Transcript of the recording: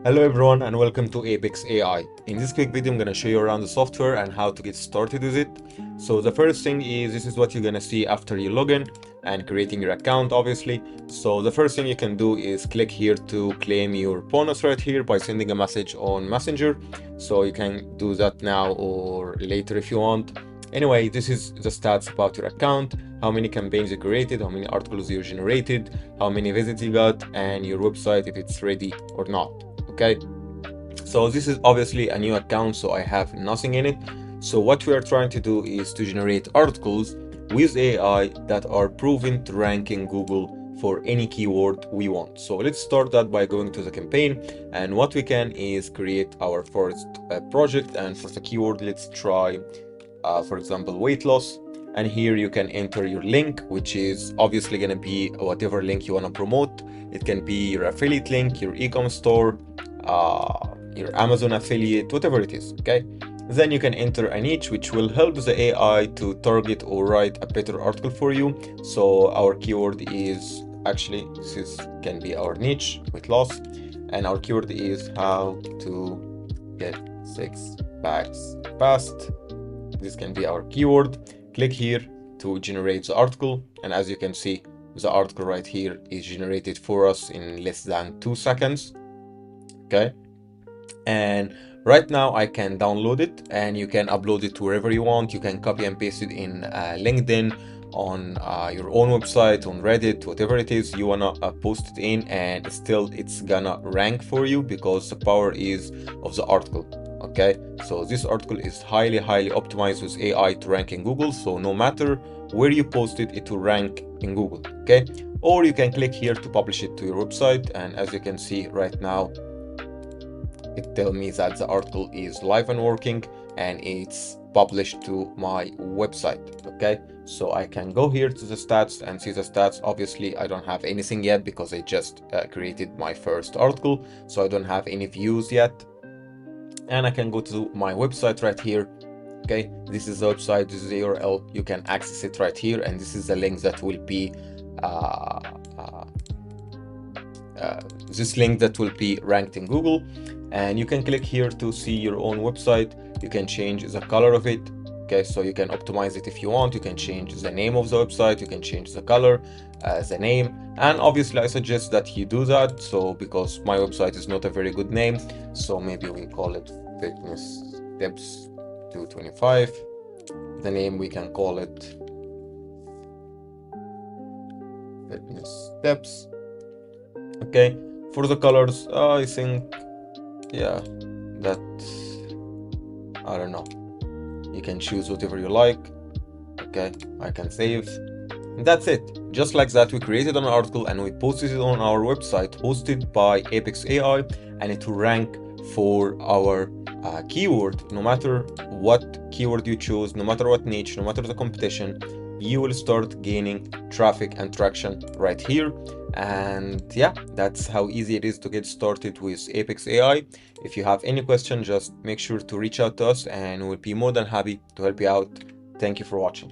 Hello everyone and welcome to Apex AI. In this quick video, I'm going to show you around the software and how to get started with it. So the first thing is this is what you're going to see after you log in and creating your account, obviously. So the first thing you can do is click here to claim your bonus right here by sending a message on Messenger. So you can do that now or later if you want. Anyway, this is the stats about your account, how many campaigns you created, how many articles you generated, how many visits you got, and your website if it's ready or not. Okay, so this is obviously a new account, so I have nothing in it. So what we are trying to do is to generate articles with AI that are proven to rank in Google for any keyword we want. So let's start that by going to the campaign, and what we can is create our first project. And for the keyword, let's try for example, weight loss. And here you can enter your link, which is obviously going to be whatever link you want to promote. It can be your affiliate link, your e-commerce store, your Amazon affiliate, whatever it is. Okay. Then you can enter a niche, which will help the AI to target or write a better article for you. So our keyword is actually, can be our niche, weight loss. And our keyword is how to get 6 packs fast. This can be our keyword. Click here to generate the article, and as you can see, the article right here is generated for us in less than 2 seconds. Okay, and right now I can download it and you can upload it to wherever you want. You can copy and paste it in LinkedIn, on your own website, on Reddit, whatever it is you wanna post it in, and still it's gonna rank for you because the power is of the article. Okay, so this article is highly optimized with AI to rank in Google, so no matter where you post it, it will rank in Google. Okay, or you can click here to publish it to your website, and as you can see right now, it tells me that the article is live and working and it's published to my website. Okay, so I can go here to the stats and see the stats. Obviously I don't have anything yet because I just created my first article, so I don't have any views yet. And I can go to my website right here. Okay, this is the website, this is the URL, you can access it right here, and this is the link that will be this link that will be ranked in Google. And you can click here to see your own website. You can change the color of it. Okay, so you can optimize it if you want. You can change the name of the website, you can change the color, the name, and obviously I suggest that you do that. So because my website is not a very good name, so maybe we call it Fitness Tips 225. The name we can call it Fitness Tips. Okay, for the colors, I think, yeah, that, I don't know, you can choose whatever you like. Okay, I can save. And that's it. Just like that, we created an article and we posted it on our website, hosted by Apex AI, and it will rank for our keyword. No matter what keyword you choose, no matter what niche, no matter the competition, you will start gaining traffic and traction right here. And yeah, that's how easy it is to get started with Apex AI. If you have any question, just make sure to reach out to us and we'll be more than happy to help you out. Thank you for watching.